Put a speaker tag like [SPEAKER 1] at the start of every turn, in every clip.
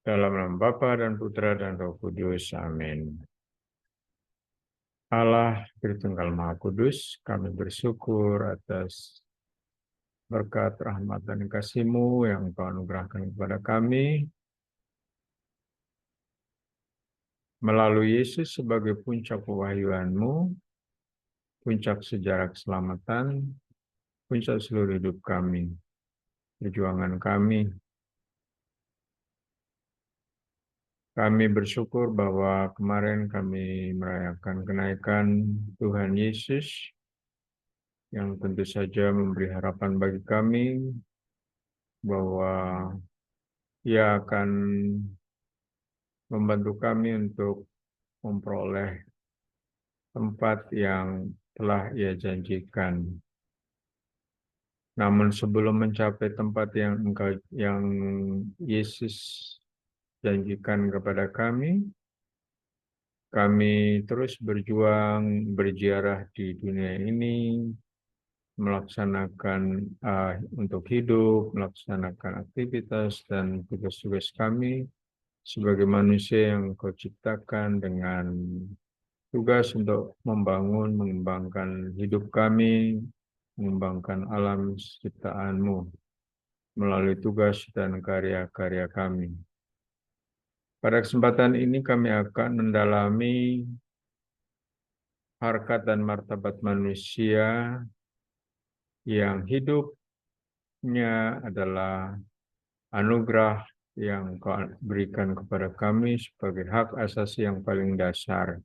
[SPEAKER 1] Dalam nama Bapa dan Putra dan Roh Kudus. Amin. Allah Tritunggal Maha Kudus, kami bersyukur atas berkat rahmat dan kasih-Mu yang Engkau anugerahkan kepada kami melalui Yesus sebagai puncak pewahyuan-Mu, puncak sejarah keselamatan, puncak seluruh hidup kami, perjuangan kami. Kami bersyukur bahwa kemarin kami merayakan kenaikan Tuhan Yesus yang tentu saja memberi harapan bagi kami bahwa Ia akan membantu kami untuk memperoleh tempat yang telah Ia janjikan. Namun sebelum mencapai tempat yang Yesus janjikan kepada kami terus berjuang, berziarah di dunia ini, melaksanakan untuk hidup, melaksanakan aktivitas dan tugas-tugas kami sebagai manusia yang Kau ciptakan dengan tugas untuk membangun, mengembangkan hidup kami, mengembangkan alam ciptaan-Mu melalui tugas dan karya-karya kami. Pada kesempatan ini kami akan mendalami harkat dan martabat manusia yang hidupnya adalah anugerah yang Kau berikan kepada kami sebagai hak asasi yang paling dasar.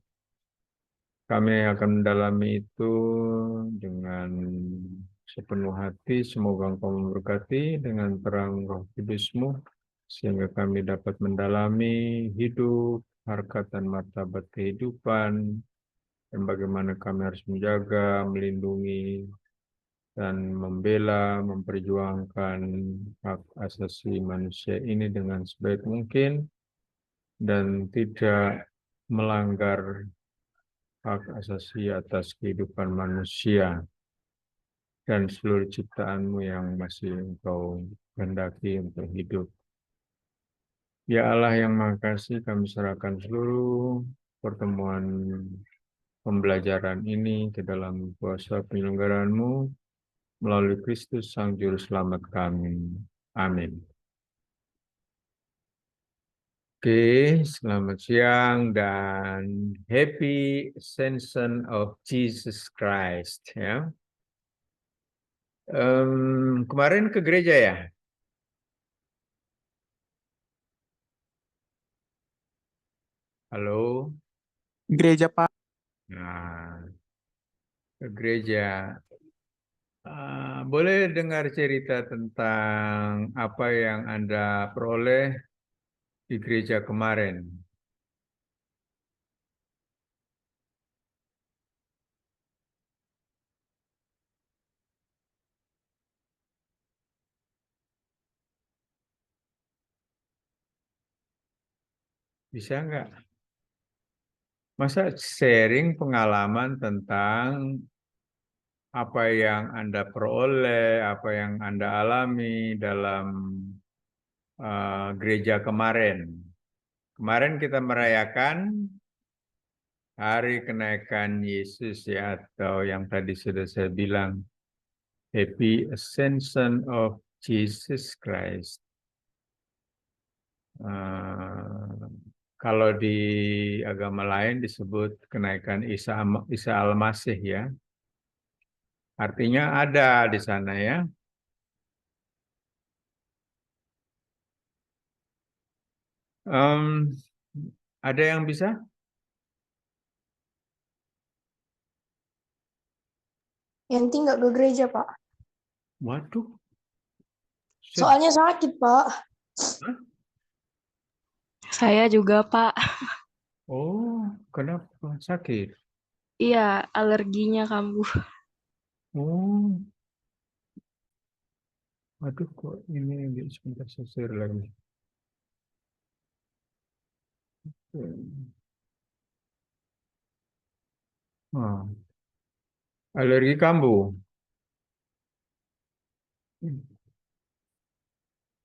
[SPEAKER 1] Kami akan mendalami itu dengan sepenuh hati. Semoga Engkau memberkati dengan terang Roh Kudus-Mu, sehingga kami dapat mendalami hidup, harkat dan martabat kehidupan, dan bagaimana kami harus menjaga, melindungi, dan membela, memperjuangkan hak asasi manusia ini dengan sebaik mungkin, dan tidak melanggar hak asasi atas kehidupan manusia dan seluruh ciptaan-Mu yang masih Engkau kehendaki untuk hidup. Ya Allah yang Maha Kasih, kami serahkan seluruh pertemuan pembelajaran ini ke dalam kuasa penyelenggaraan-Mu melalui Kristus Sang Juru Selamat kami. Amin. Oke, selamat siang dan Happy Ascension of Jesus Christ. Ya. Kemarin ke gereja ya? Halo?
[SPEAKER 2] Gereja, Pak.
[SPEAKER 1] Nah, ke gereja. Boleh dengar cerita tentang apa yang Anda peroleh di gereja kemarin? Bisa nggak? Masa sharing pengalaman tentang apa yang Anda peroleh, apa yang Anda alami dalam gereja kemarin. Kemarin kita merayakan hari kenaikan Yesus ya, atau yang tadi sudah saya bilang, Happy Ascension of Jesus Christ. Kalau di agama lain disebut kenaikan Isa Al-Masih ya. Artinya ada di sana ya. Ada yang bisa?
[SPEAKER 3] Yanti nggak ke gereja, Pak.
[SPEAKER 1] Waduh.
[SPEAKER 3] Soalnya sakit, Pak.
[SPEAKER 1] Hah?
[SPEAKER 4] Saya juga, Pak.
[SPEAKER 1] Oh, kenapa sakit?
[SPEAKER 4] Iya, alerginya kambuh.
[SPEAKER 1] Oh, aduh kok ini sebentar saya share lagi. Alergi kambuh.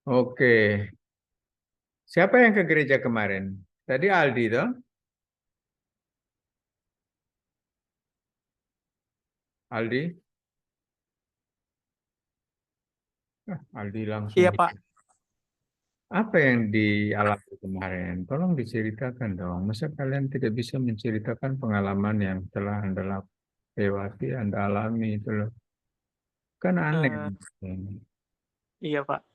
[SPEAKER 1] Oke. Siapa yang ke gereja kemarin? Tadi Aldi toh? Aldi? Aldi langsung
[SPEAKER 2] Iya, Pak.
[SPEAKER 1] hidup. Apa yang dialami kemarin? Tolong diceritakan dong. Masa kalian tidak bisa menceritakan pengalaman yang telah Anda lewati, Anda alami itu loh. Kan aneh.
[SPEAKER 2] Eh, iya, Pak.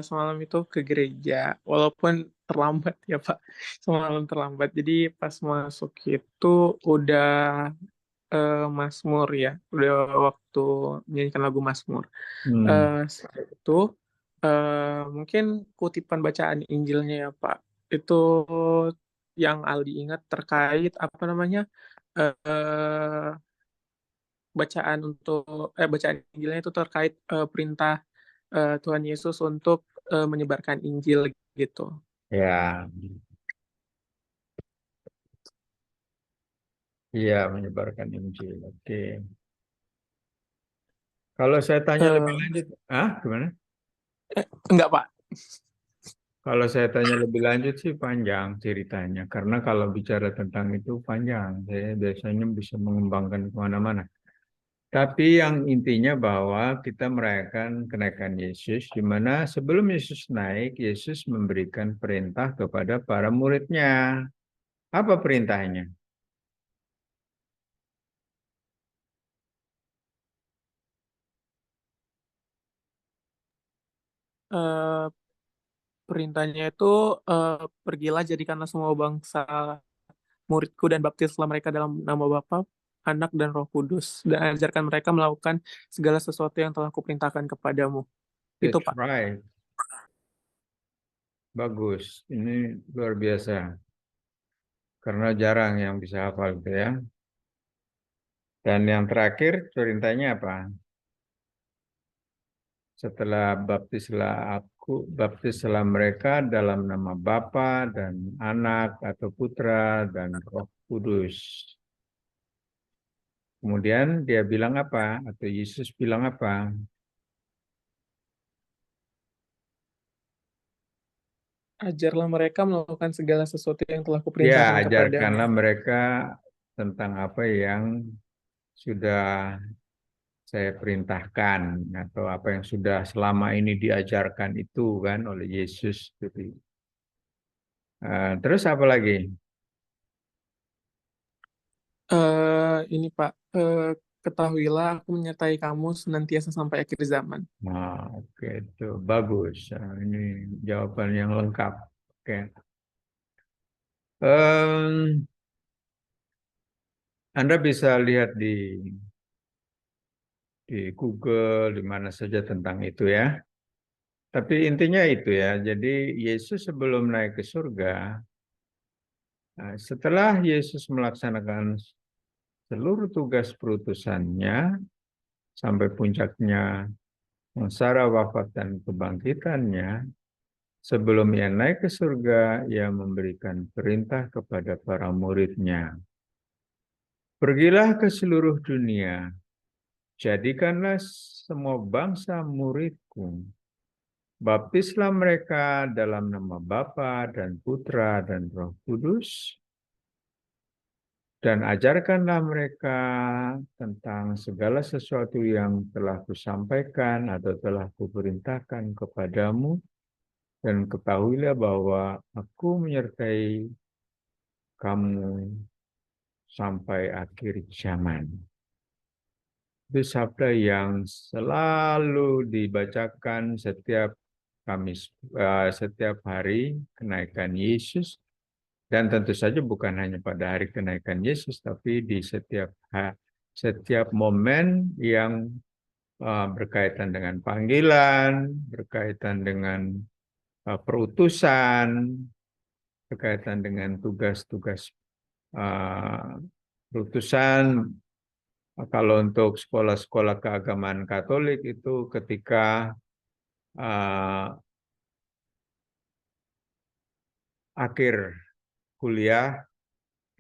[SPEAKER 2] Semalam itu ke gereja, walaupun terlambat ya, Pak. Semalam terlambat. Jadi pas masuk itu udah Mazmur ya, udah waktu menyanyikan lagu Mazmur.
[SPEAKER 1] Hmm.
[SPEAKER 2] Setelah itu mungkin kutipan bacaan Injilnya ya, Pak. Itu yang Aldi ingat terkait apa namanya? eh bacaan Injilnya itu terkait perintah Tuhan Yesus untuk menyebarkan Injil gitu.
[SPEAKER 1] Ya, iya menyebarkan Injil. Oke. Kalau saya tanya lebih
[SPEAKER 2] Eh,
[SPEAKER 1] lanjut, gimana?
[SPEAKER 2] enggak, Pak.
[SPEAKER 1] Kalau saya tanya lebih lanjut sih panjang ceritanya. Karena kalau bicara tentang itu panjang. Saya biasanya bisa mengembangkan kemana-mana. Tapi yang intinya bahwa kita merayakan kenaikan Yesus, di mana sebelum Yesus naik, Yesus memberikan perintah kepada para muridnya. Apa perintahnya?
[SPEAKER 2] Eh, Perintahnya itu pergilah jadikanlah semua bangsa muridku dan baptislah mereka dalam nama Bapa, Anak dan Roh Kudus dan ajarkan mereka melakukan segala sesuatu yang telah kuperintahkan kepadamu. Itu,
[SPEAKER 1] That's
[SPEAKER 2] Pak.
[SPEAKER 1] right. Bagus. Ini luar biasa. Karena jarang yang bisa hafal itu ya. Dan yang terakhir perintahnya apa? Setelah baptislah mereka dalam nama Bapa dan Anak atau Putra dan Roh Kudus. Kemudian dia bilang apa? Atau Yesus bilang apa?
[SPEAKER 2] Ajarlah mereka melakukan segala sesuatu yang telah
[SPEAKER 1] Ya,
[SPEAKER 2] kuperintahkan kepadamu.
[SPEAKER 1] ajarkanlah mereka tentang apa yang sudah saya perintahkan atau apa yang sudah selama ini diajarkan itu kan oleh Yesus. Terus apa lagi?
[SPEAKER 2] Ini Pak, ketahuilah aku menyertai kamu senantiasa sampai akhir zaman.
[SPEAKER 1] Nah, oke itu bagus. Ini jawaban yang lengkap. Oke. Em, Anda bisa lihat di Google di mana saja tentang itu ya. Tapi intinya itu ya. Jadi Yesus sebelum naik ke surga, setelah Yesus melaksanakan seluruh tugas perutusannya sampai puncaknya sengsara wafat dan kebangkitannya, sebelum ia naik ke surga, ia memberikan perintah kepada para muridnya. Pergilah ke seluruh dunia, jadikanlah semua bangsa muridku. Baptislah mereka dalam nama Bapa dan Putra dan Roh Kudus, dan ajarkanlah mereka tentang segala sesuatu yang telah kusampaikan atau telah kuperintahkan kepadamu, dan ketahuilah bahwa aku menyertai kamu sampai akhir zaman. Itu sabda yang selalu dibacakan setiap hari kenaikan Yesus, dan tentu saja bukan hanya pada hari kenaikan Yesus, tapi di setiap momen yang berkaitan dengan panggilan, berkaitan dengan perutusan, berkaitan dengan tugas-tugas perutusan. Kalau untuk sekolah-sekolah keagamaan Katolik itu ketika uh, akhir kuliah,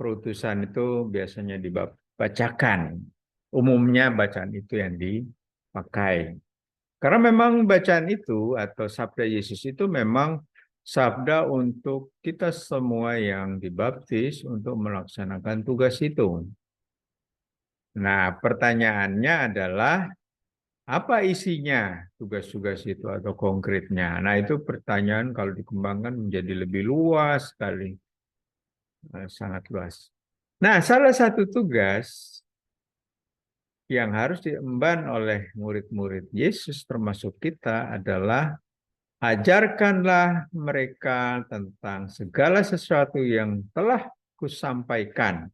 [SPEAKER 1] perutusan itu biasanya dibacakan. Umumnya bacaan itu yang dipakai. Karena memang bacaan itu atau sabda Yesus itu memang sabda untuk kita semua yang dibaptis untuk melaksanakan tugas itu. Nah, pertanyaannya adalah apa isinya tugas-tugas itu atau konkretnya? Nah, itu pertanyaan kalau dikembangkan menjadi lebih luas sekali, sangat luas. Nah, salah satu tugas yang harus diemban oleh murid-murid Yesus termasuk kita adalah ajarkanlah mereka tentang segala sesuatu yang telah kusampaikan.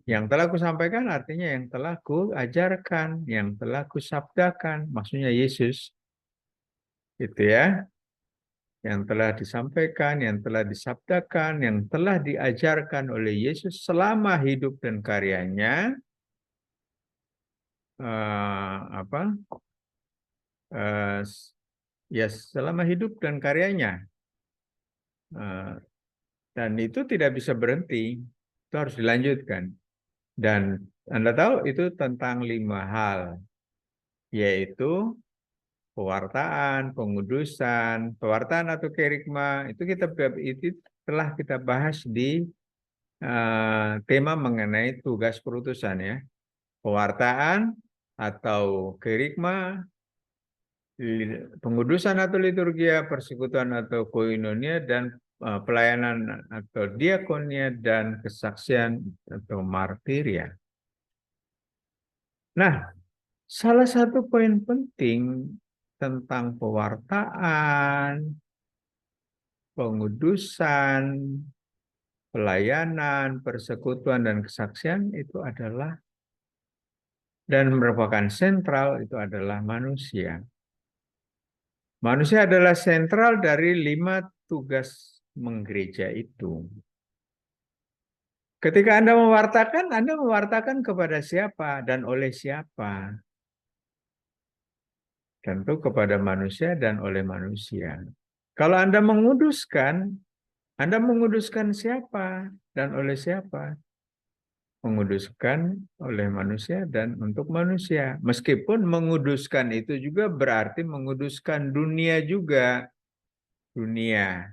[SPEAKER 1] Yang telah kusampaikan artinya yang telah kuajarkan, yang telah kusabdakan. Maksudnya Yesus. Gitu ya. Yang telah disampaikan, yang telah disabdakan, yang telah diajarkan oleh Yesus selama hidup dan karyanya. Apa? Ya selama hidup dan karyanya. Dan itu tidak bisa berhenti. Itu harus dilanjutkan. Dan Anda tahu itu tentang 5 hal, yaitu pewartaan, pengudusan, pewartaan atau kerigma, itu telah kita bahas di tema mengenai tugas perutusan ya. Pewartaan atau kerigma, pengudusan atau liturgia, persekutuan atau koinonia, dan pelayanan atau diakonia, dan kesaksian atau martiria. Nah, salah satu poin penting tentang pewartaan, pengudusan, pelayanan, persekutuan, dan kesaksian itu adalah dan merupakan sentral itu adalah manusia. Manusia adalah sentral dari 5 tugas menggereja itu. Ketika Anda mewartakan kepada siapa dan oleh siapa? Tentu kepada manusia dan oleh manusia. Kalau Anda menguduskan siapa dan oleh siapa? Menguduskan oleh manusia dan untuk manusia. Meskipun menguduskan itu juga berarti menguduskan dunia juga. Dunia.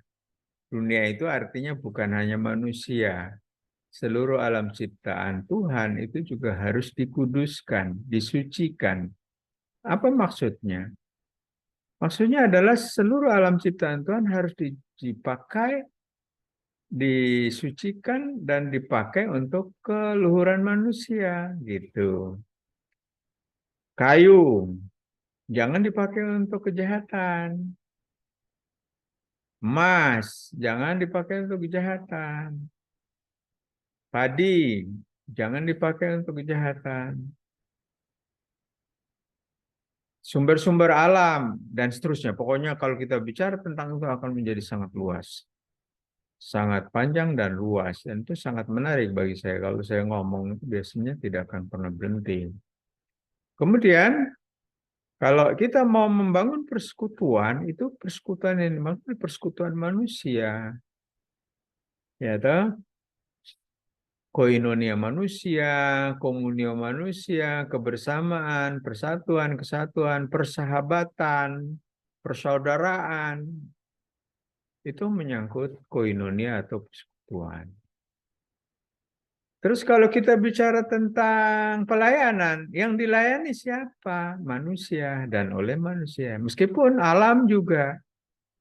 [SPEAKER 1] Dunia itu artinya bukan hanya manusia. Seluruh alam ciptaan Tuhan itu juga harus dikuduskan, disucikan. Apa maksudnya? Maksudnya adalah seluruh alam ciptaan Tuhan harus dipakai, disucikan, dan dipakai untuk keluhuran manusia. Gitu. Kayu, jangan dipakai untuk kejahatan. Emas, jangan dipakai untuk kejahatan. Padi, jangan dipakai untuk kejahatan. Sumber-sumber alam, dan seterusnya. Pokoknya kalau kita bicara tentang itu akan menjadi sangat luas. Sangat panjang dan luas. Dan itu sangat menarik bagi saya. Kalau saya ngomong itu biasanya tidak akan pernah berhenti. Kemudian, kalau kita mau membangun persekutuan, itu persekutuan yang dimaksud persekutuan manusia. Ya toh? Koinonia manusia, komunio manusia, kebersamaan, persatuan, kesatuan, persahabatan, persaudaraan. Itu menyangkut koinonia atau persekutuan. Terus kalau kita bicara tentang pelayanan, yang dilayani siapa? Manusia dan oleh manusia. Meskipun alam juga.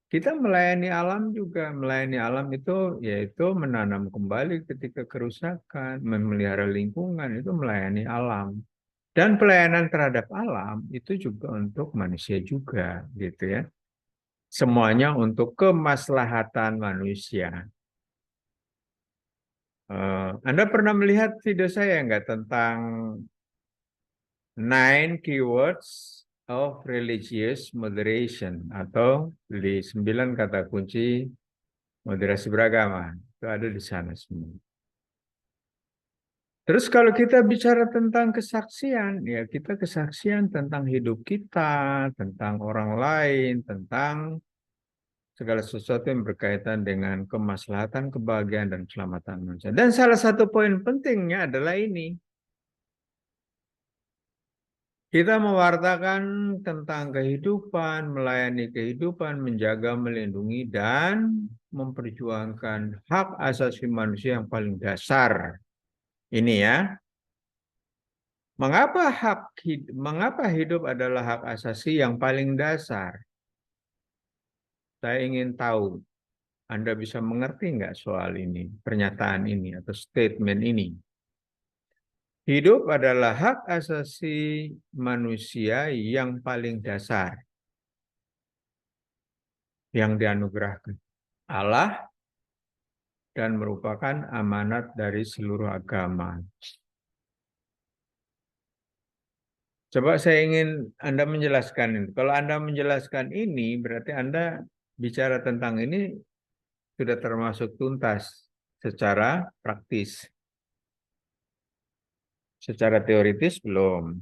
[SPEAKER 1] Kita melayani alam juga. Melayani alam itu yaitu menanam kembali ketika kerusakan, memelihara lingkungan, itu melayani alam. Dan pelayanan terhadap alam itu juga untuk manusia juga, gitu ya. Semuanya untuk kemaslahatan manusia. Anda pernah melihat video saya nggak tentang 9 keywords of religious moderation atau di 9 kata kunci moderasi beragama? Itu ada di sana semua. Terus kalau kita bicara tentang kesaksian, ya kita kesaksian tentang hidup kita, tentang orang lain, tentang segala sesuatu yang berkaitan dengan kemaslahatan, kebahagiaan, dan keselamatan manusia. Dan salah satu poin pentingnya adalah ini, Kita mewartakan tentang kehidupan, melayani kehidupan, menjaga, melindungi, dan memperjuangkan hak asasi manusia yang paling dasar. Ini ya. Mengapa hidup adalah hak asasi yang paling dasar? Saya ingin tahu. Anda bisa mengerti nggak soal ini, pernyataan ini, atau statement ini? Hidup adalah hak asasi manusia yang paling dasar yang dianugerahkan Allah dan merupakan amanat dari seluruh agama. Coba saya ingin Anda menjelaskan ini. Kalau Anda menjelaskan ini, berarti Anda bicara tentang ini sudah termasuk tuntas secara praktis. Secara teoritis belum.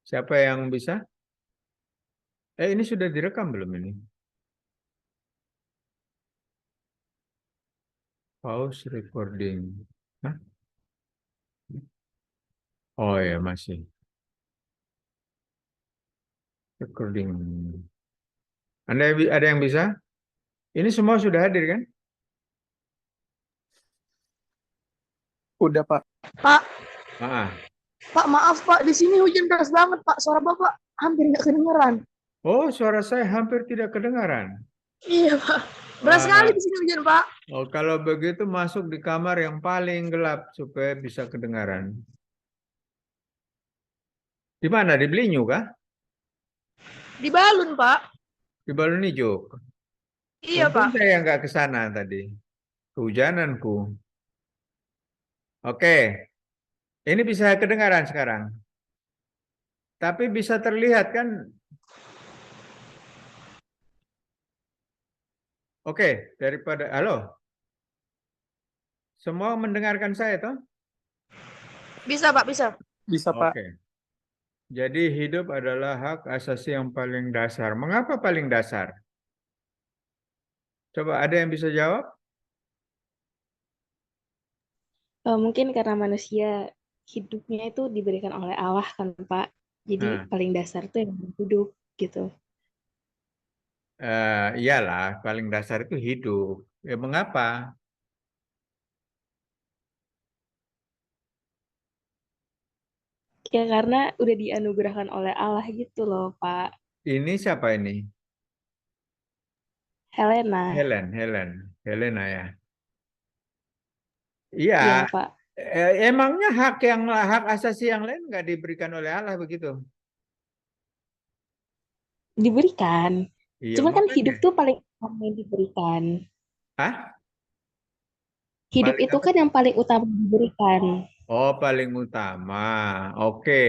[SPEAKER 1] Siapa yang bisa? Ini sudah direkam belum ini? Pause recording. Hah? Oh ya, masih. Recording. Ada yang bisa? Ini semua sudah hadir kan?
[SPEAKER 2] Udah, Pak.
[SPEAKER 3] Pak,
[SPEAKER 1] Ah.
[SPEAKER 3] Pak maaf Pak, di sini hujan deras banget Pak. Suara Bapak hampir nggak kedengeran.
[SPEAKER 1] Oh, suara saya hampir tidak kedengaran.
[SPEAKER 3] Iya Pak. Deras sekali
[SPEAKER 1] Wah.
[SPEAKER 3] di sini hujan Pak.
[SPEAKER 1] Oh, kalau begitu masuk di kamar yang paling gelap supaya bisa kedengaran. Di mana? Di Belinyu kah?
[SPEAKER 3] Di Balun Pak.
[SPEAKER 1] Di Balun Ijo.
[SPEAKER 3] Iya
[SPEAKER 1] Untung
[SPEAKER 3] Pak.
[SPEAKER 1] saya nggak ke sana tadi. Kehujananku. Oke. Ini bisa kedengaran sekarang. Tapi bisa terlihat kan? Oke, daripada halo. Semua mendengarkan saya toh?
[SPEAKER 3] Bisa Pak, bisa.
[SPEAKER 2] Bisa, Pak.
[SPEAKER 1] Oke. Jadi hidup adalah hak asasi yang paling dasar. Mengapa paling dasar? Coba ada yang bisa jawab?
[SPEAKER 4] Mungkin karena manusia hidupnya itu diberikan oleh Allah kan, Pak. Jadi
[SPEAKER 1] Nah,
[SPEAKER 4] paling dasar tuh yang hidup gitu.
[SPEAKER 1] iyalah, paling dasar itu hidup. Ya, mengapa?
[SPEAKER 4] Ya karena udah dianugerahkan oleh Allah gitu loh, Pak.
[SPEAKER 1] Ini siapa ini?
[SPEAKER 4] Helena.
[SPEAKER 1] Helena ya.
[SPEAKER 4] Iya,
[SPEAKER 1] Iya,
[SPEAKER 4] Pak.
[SPEAKER 1] emangnya hak asasi yang lain nggak diberikan oleh Allah begitu?
[SPEAKER 4] Diberikan.
[SPEAKER 1] Iya,
[SPEAKER 4] Cuma kan
[SPEAKER 1] makanya.
[SPEAKER 4] hidup tuh paling utama yang diberikan.
[SPEAKER 1] Hah?
[SPEAKER 4] Hidup
[SPEAKER 1] Paling
[SPEAKER 4] itu
[SPEAKER 1] apa?
[SPEAKER 4] kan yang paling utama diberikan.
[SPEAKER 1] Oh, paling utama. Oke,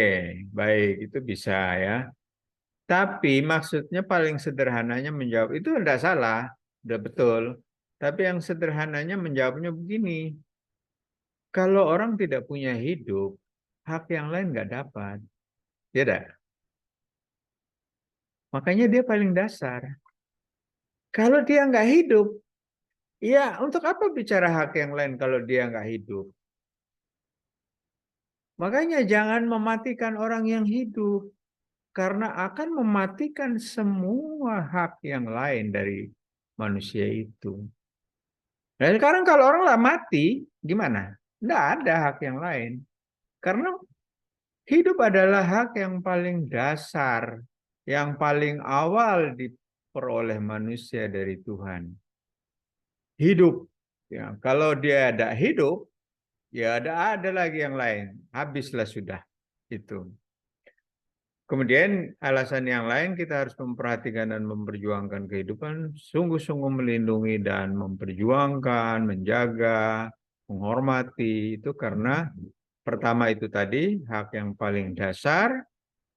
[SPEAKER 1] baik, itu bisa ya. Tapi maksudnya paling sederhananya menjawab itu tidak salah, udah betul. Tapi yang sederhananya menjawabnya begini, kalau orang tidak punya hidup, hak yang lain nggak dapat, ya dah. Makanya dia paling dasar. Kalau dia nggak hidup, ya untuk apa bicara hak yang lain kalau dia nggak hidup? Makanya jangan mematikan orang yang hidup, karena akan mematikan semua hak yang lain dari manusia itu. Nah, sekarang kalau orang lah mati, gimana? Tidak ada hak yang lain. Karena hidup adalah hak yang paling dasar, yang paling awal diperoleh manusia dari Tuhan. Hidup. Ya, kalau dia tidak hidup, ya ada lagi yang lain. Habislah sudah. Itu. Kemudian alasan yang lain kita harus memperhatikan dan memperjuangkan kehidupan, sungguh-sungguh melindungi dan memperjuangkan, menjaga, menghormati itu karena pertama itu tadi hak yang paling dasar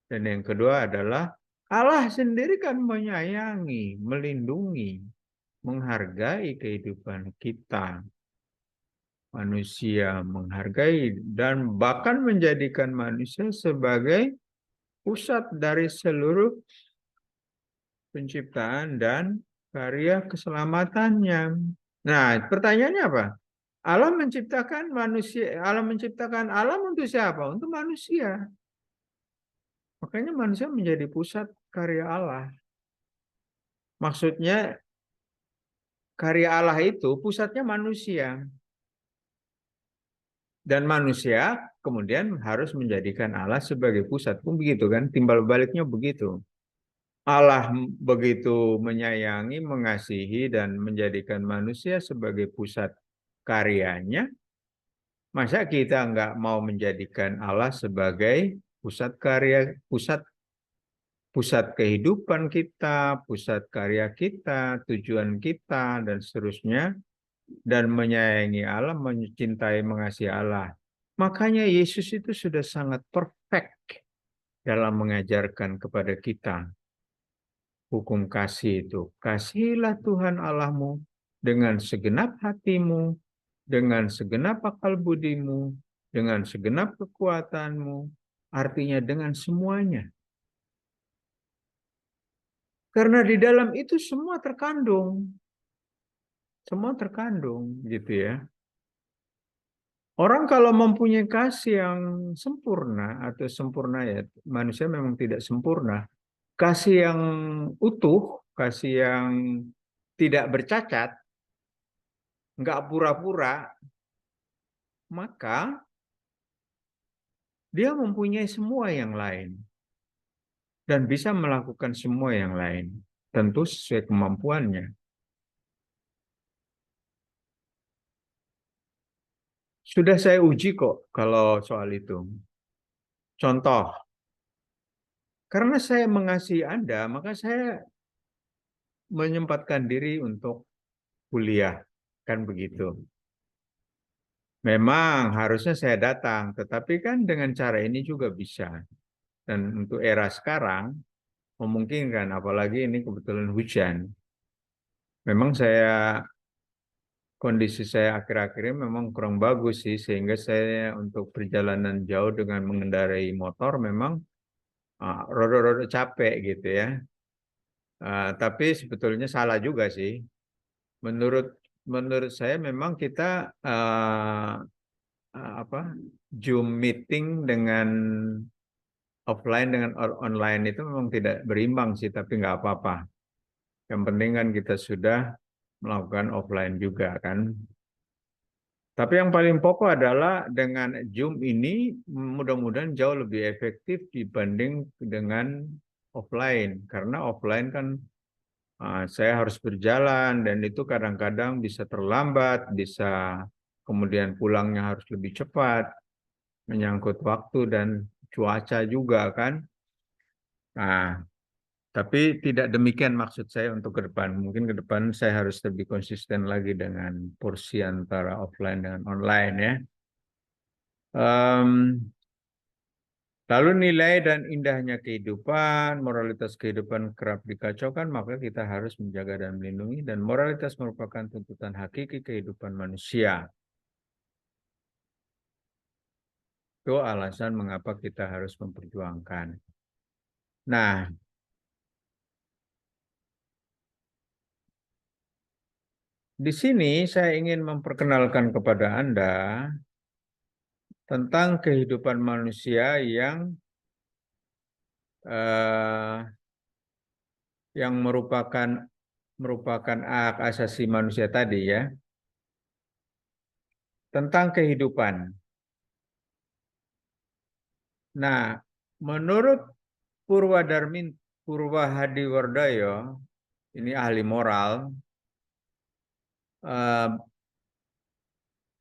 [SPEAKER 1] dan yang kedua adalah Allah sendiri kan menyayangi, melindungi, menghargai kehidupan kita. Manusia menghargai dan bahkan menjadikan manusia sebagai pusat dari seluruh penciptaan dan karya keselamatannya. Nah, pertanyaannya apa? Allah menciptakan manusia, Allah menciptakan alam untuk siapa? Untuk manusia. Makanya manusia menjadi pusat karya Allah. Maksudnya karya Allah itu pusatnya manusia. Dan manusia kemudian harus menjadikan Allah sebagai pusat. Pun begitu kan, timbal baliknya begitu. Allah begitu menyayangi, mengasihi, dan menjadikan manusia sebagai pusat karyanya. Masa kita nggak mau menjadikan Allah sebagai pusat karya, pusat kehidupan kita, pusat karya kita, tujuan kita, dan seterusnya, dan menyayangi Allah, mencintai, mengasihi Allah. Makanya Yesus itu sudah sangat perfect dalam mengajarkan kepada kita hukum kasih itu. Kasihilah Tuhan Allahmu dengan segenap hatimu, dengan segenap akal budimu, dengan segenap kekuatanmu, artinya dengan semuanya. Karena di dalam itu semua terkandung. Semua terkandung gitu ya. Orang kalau mempunyai kasih yang sempurna atau sempurna ya, manusia memang tidak sempurna. Kasih yang utuh, kasih yang tidak bercacat, nggak pura-pura, maka dia mempunyai semua yang lain dan bisa melakukan semua yang lain, tentu sesuai kemampuannya. Sudah saya uji kok kalau soal itu. Contoh, karena saya mengasihi Anda, maka saya menyempatkan diri untuk kuliah, kan begitu. Memang harusnya saya datang, tetapi kan dengan cara ini juga bisa. Dan untuk era sekarang, memungkinkan, apalagi ini kebetulan hujan. Memang kondisi saya akhir-akhir ini memang kurang bagus sih, sehingga saya untuk perjalanan jauh dengan mengendarai motor memang rada-rada capek gitu ya. Tapi sebetulnya salah juga sih. Menurut saya memang kita Zoom meeting dengan offline dengan online itu memang tidak berimbang sih, tapi nggak apa-apa. Yang penting kan kita sudah melakukan offline juga kan. Tapi yang paling pokok adalah dengan Zoom ini mudah-mudahan jauh lebih efektif dibanding dengan offline. Karena offline kan saya harus berjalan dan itu kadang-kadang bisa terlambat, bisa kemudian pulangnya harus lebih cepat, menyangkut waktu dan cuaca juga kan. Nah, tapi tidak demikian maksud saya untuk ke depan. Mungkin ke depan saya harus lebih konsisten lagi dengan porsi antara offline dengan online ya. Lalu nilai dan indahnya kehidupan, moralitas kehidupan kerap dikacaukan, maka kita harus menjaga dan melindungi. Dan moralitas merupakan tuntutan hakiki kehidupan manusia. Itu alasan mengapa kita harus memperjuangkan. Nah, di sini saya ingin memperkenalkan kepada Anda tentang kehidupan manusia yang merupakan hak asasi manusia tadi ya, tentang kehidupan. Nah, menurut Purwa Hadiwardoyo, ini ahli moral,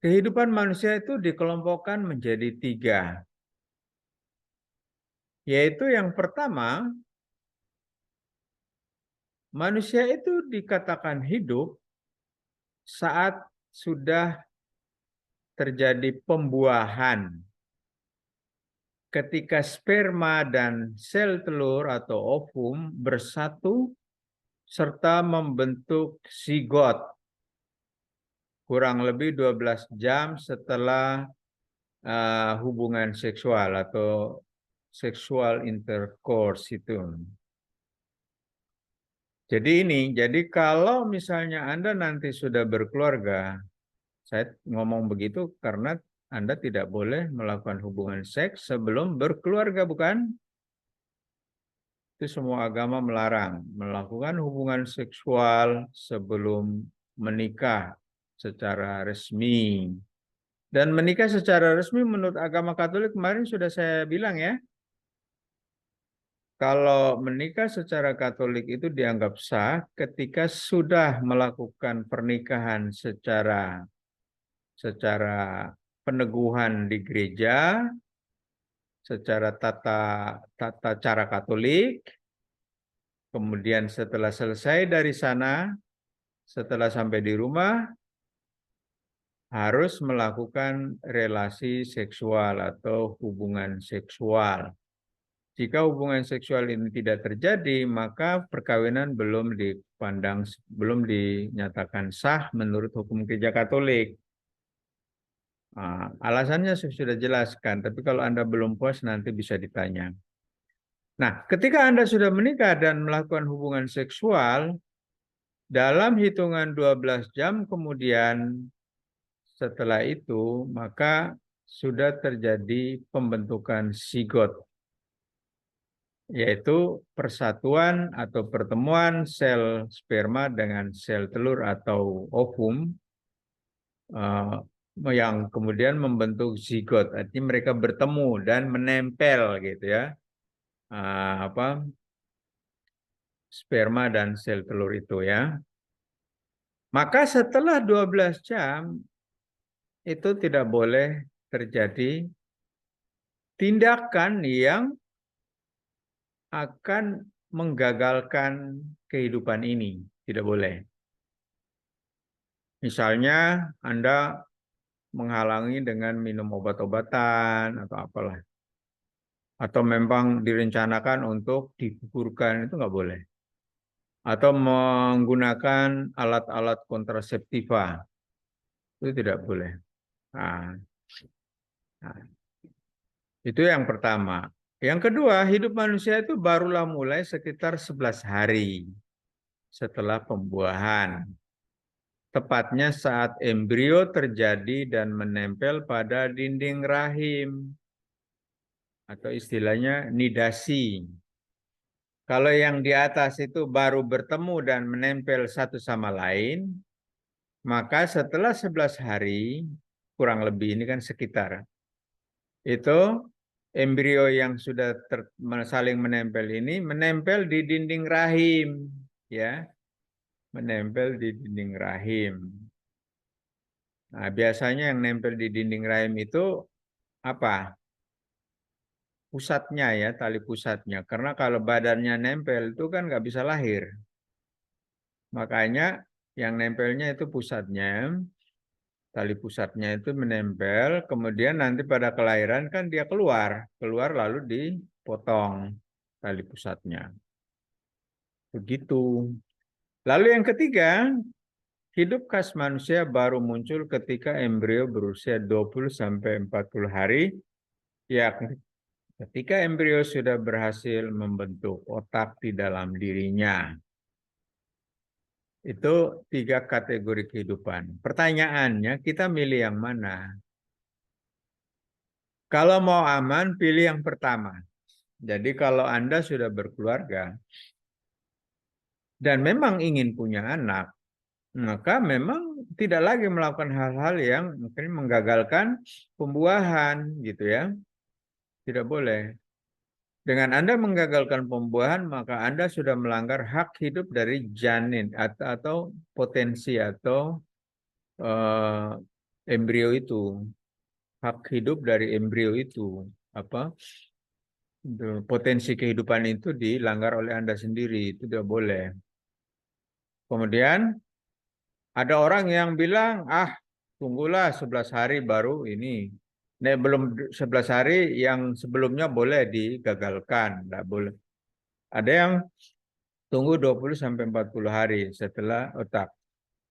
[SPEAKER 1] kehidupan manusia itu dikelompokkan menjadi 3. Yaitu yang pertama, manusia itu dikatakan hidup saat sudah terjadi pembuahan. Ketika sperma dan sel telur atau ovum bersatu serta membentuk zigot kurang lebih 12 jam setelah hubungan seksual atau sexual intercourse itu. Jadi kalau misalnya Anda nanti sudah berkeluarga, Saya ngomong begitu karena Anda tidak boleh melakukan hubungan seks sebelum berkeluarga, bukan? Itu semua agama melarang melakukan hubungan seksual sebelum menikah secara resmi. Dan menikah secara resmi menurut agama Katolik kemarin sudah saya bilang ya, kalau menikah secara Katolik itu dianggap sah ketika sudah melakukan pernikahan secara peneguhan di gereja, secara tata cara Katolik, kemudian setelah selesai dari sana, setelah sampai di rumah, harus melakukan relasi seksual atau hubungan seksual. Jika hubungan seksual ini tidak terjadi, maka perkawinan belum dinyatakan sah menurut hukum Gereja Katolik. Nah, alasannya saya sudah jelaskan, tapi kalau Anda belum puas nanti bisa ditanya. Nah, ketika Anda sudah menikah dan melakukan hubungan seksual, dalam hitungan 12 jam kemudian setelah itu, maka sudah terjadi pembentukan zigot, yaitu persatuan atau pertemuan sel sperma dengan sel telur atau ovum yang kemudian membentuk zigot. Artinya mereka bertemu dan menempel gitu ya. Sperma dan sel telur itu ya. Maka setelah 12 jam itu tidak boleh terjadi tindakan yang akan menggagalkan kehidupan ini. Tidak boleh. Misalnya Anda menghalangi dengan minum obat-obatan atau apalah. Atau memang direncanakan untuk digugurkan, itu nggak boleh. Atau menggunakan alat-alat kontraseptiva, itu tidak boleh. Nah, itu yang pertama. Yang kedua, hidup manusia itu barulah mulai sekitar 11 hari setelah pembuahan. Tepatnya saat embrio terjadi dan menempel pada dinding rahim. Atau istilahnya nidasi. Kalau yang di atas itu baru bertemu dan menempel satu sama lain, maka setelah 11 hari, kurang lebih ini kan sekitar, itu embrio yang sudah saling menempel ini menempel di dinding rahim, ya, menempel di dinding rahim. Nah, biasanya yang nempel di dinding rahim itu apa? Pusatnya ya, tali pusatnya. Karena kalau badannya nempel itu kan nggak bisa lahir. Makanya yang nempelnya itu pusatnya, tali pusatnya itu menempel, kemudian nanti pada kelahiran kan dia keluar lalu dipotong tali pusatnya. Begitu. Lalu yang ketiga, hidup khas manusia baru muncul ketika embrio berusia 20 sampai 40 hari, ya ketika embrio sudah berhasil membentuk otak di dalam dirinya. Itu 3 kategori kehidupan. Pertanyaannya, kita milih yang mana? Kalau mau aman, pilih yang pertama. Jadi kalau Anda sudah berkeluarga dan memang ingin punya anak, maka memang tidak lagi melakukan hal-hal yang mungkin menggagalkan pembuahan, gitu ya. Tidak boleh. Dengan Anda menggagalkan pembuahan, maka Anda sudah melanggar hak hidup dari janin atau potensi atau embrio itu. Hak hidup dari embrio itu. Potensi kehidupan itu dilanggar oleh Anda sendiri. Itu tidak boleh. Kemudian ada orang yang bilang, tunggulah 11 hari baru ini. Nah, belum 11 hari yang sebelumnya boleh digagalkan. Tidak boleh. Ada yang tunggu 20 sampai 40 hari setelah otak.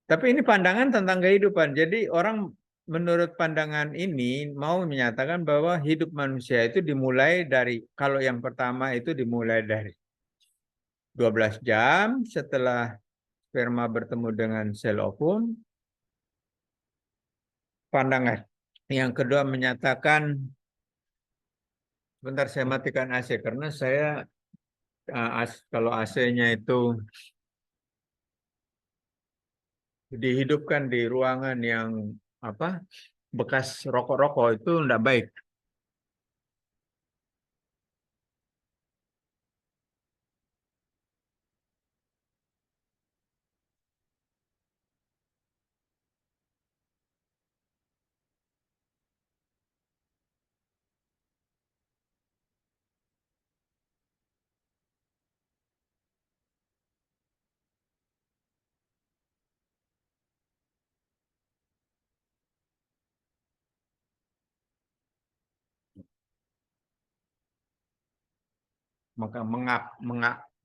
[SPEAKER 1] Tapi ini pandangan tentang kehidupan. Jadi orang menurut pandangan ini mau menyatakan bahwa hidup manusia itu dimulai dari, kalau yang pertama itu dimulai dari 12 jam setelah sperma bertemu dengan sel ovum, pandangan. Yang kedua menyatakan, sebentar saya matikan AC karena saya kalau AC-nya itu dihidupkan di ruangan yang apa bekas rokok-rokok itu enggak baik.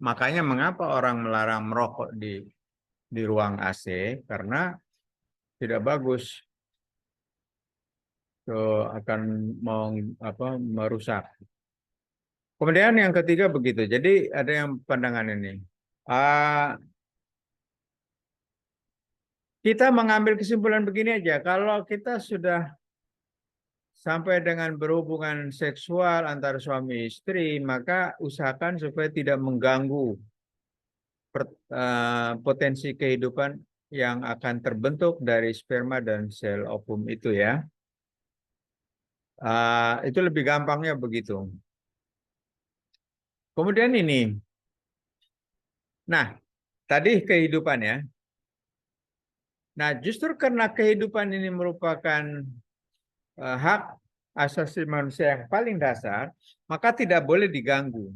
[SPEAKER 1] Makanya mengapa orang melarang merokok di ruang AC? Karena tidak bagus, akan merusak. Kemudian yang ketiga begitu. Jadi ada yang pandangan ini. Kita mengambil kesimpulan begini aja. Kalau kita sudah sampai dengan berhubungan seksual antara suami istri, maka usahakan supaya tidak mengganggu potensi kehidupan yang akan terbentuk dari sperma dan sel ovum itu ya. Itu lebih gampangnya begitu. Kemudian ini. Nah, tadi kehidupan ya. Nah, justru karena kehidupan ini merupakan hak asasi manusia yang paling dasar, maka tidak boleh diganggu.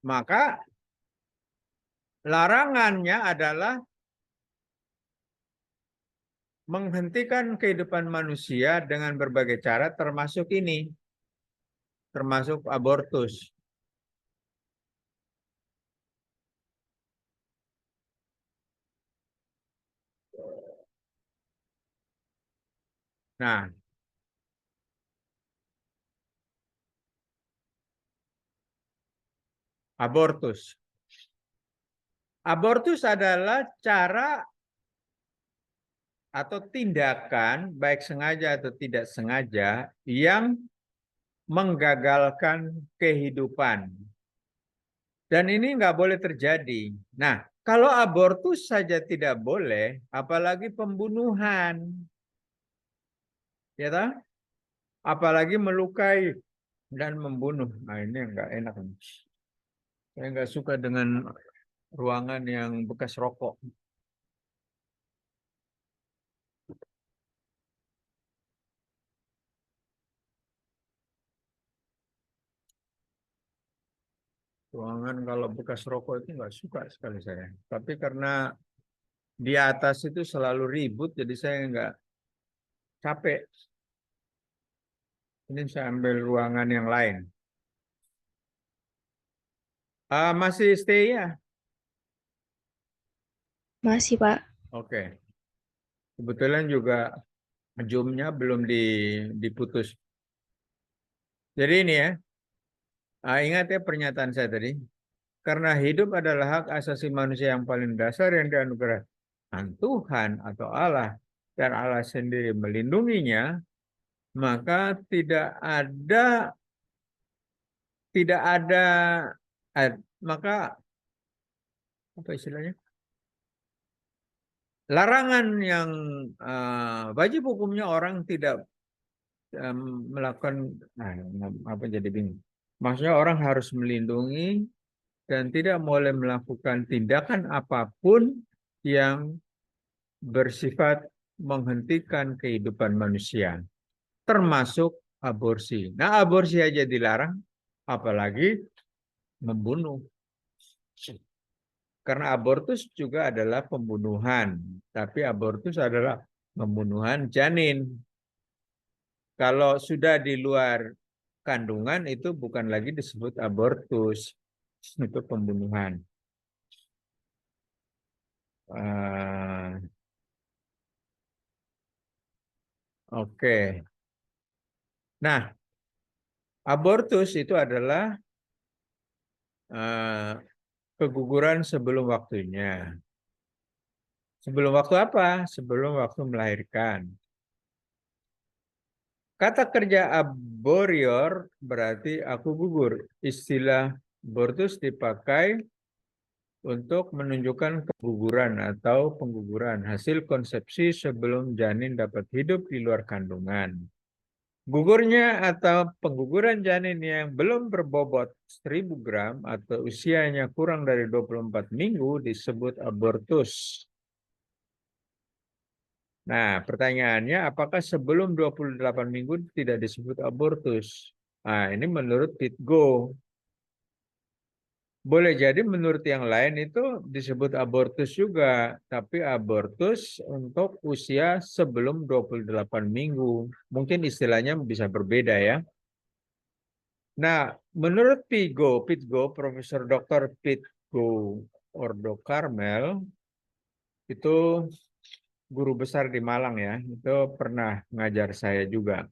[SPEAKER 1] Maka larangannya adalah menghentikan kehidupan manusia dengan berbagai cara, termasuk ini, termasuk abortus. Nah, abortus. Abortus adalah cara atau tindakan, baik sengaja atau tidak sengaja, yang menggagalkan kehidupan. Dan ini nggak boleh terjadi. Nah, kalau abortus saja tidak boleh, apalagi pembunuhan. Ya toh? Apalagi melukai dan membunuh. Nah, ini nggak enak. Saya nggak suka dengan ruangan yang bekas rokok. Ruangan kalau bekas rokok itu nggak suka sekali saya. Tapi karena di atas itu selalu ribut, jadi saya nggak capek. Ini saya ambil ruangan yang lain. Masih stay ya?
[SPEAKER 4] Masih, Pak.
[SPEAKER 1] Oke. Kebetulan juga Zoom-nya belum diputus. Jadi ini ya, ingat ya pernyataan saya tadi. Karena hidup adalah hak asasi manusia yang paling dasar yang dianugerahkan Tuhan atau Allah, dan Allah sendiri melindunginya, maka tidak ada maka apa istilahnya? Larangan yang wajib hukumnya orang tidak melakukan apa jadi bingung. Maksudnya orang harus melindungi dan tidak boleh melakukan tindakan apapun yang bersifat menghentikan kehidupan manusia, termasuk aborsi. Nah, aborsi aja dilarang, apalagi membunuh. Karena abortus juga adalah pembunuhan, tapi abortus adalah pembunuhan janin. Kalau sudah di luar kandungan itu bukan lagi disebut abortus, itu pembunuhan. Oke. Nah, abortus itu adalah keguguran sebelum waktunya. Sebelum waktu apa? Sebelum waktu melahirkan. Kata kerja aborior berarti aku gugur. Istilah abortus dipakai untuk menunjukkan keguguran atau pengguguran hasil konsepsi sebelum janin dapat hidup di luar kandungan. Gugurnya atau pengguguran janin yang belum berbobot 1000 gram atau usianya kurang dari 24 minggu disebut abortus. Nah, pertanyaannya apakah sebelum 28 minggu tidak disebut abortus? Nah, ini menurut Pitgo. Boleh jadi menurut yang lain itu disebut abortus juga, tapi abortus untuk usia sebelum 28 minggu. Mungkin istilahnya bisa berbeda ya. Nah, menurut Pitgo, Profesor Dr. Pitgo Ordo Carmel, itu guru besar di Malang ya, itu pernah ngajar saya juga.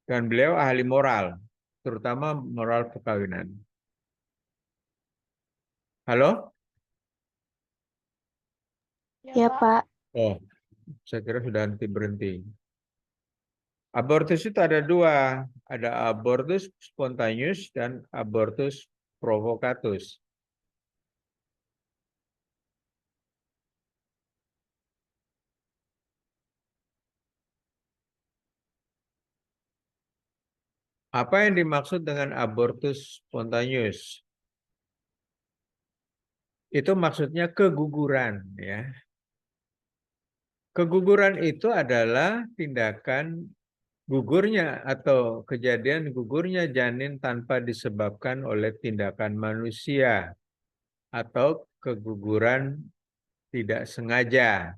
[SPEAKER 1] Dan beliau ahli moral, terutama moral perkawinan. Halo?
[SPEAKER 4] Ya, Pak.
[SPEAKER 1] Oh, saya kira sudah berhenti. Abortus itu ada dua, ada abortus spontaneous dan abortus provocatus. Apa yang dimaksud dengan abortus spontaneous? Itu maksudnya keguguran, ya. Keguguran itu adalah tindakan gugurnya atau kejadian gugurnya janin tanpa disebabkan oleh tindakan manusia atau keguguran tidak sengaja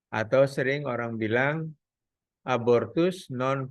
[SPEAKER 1] atau sering orang bilang abortus non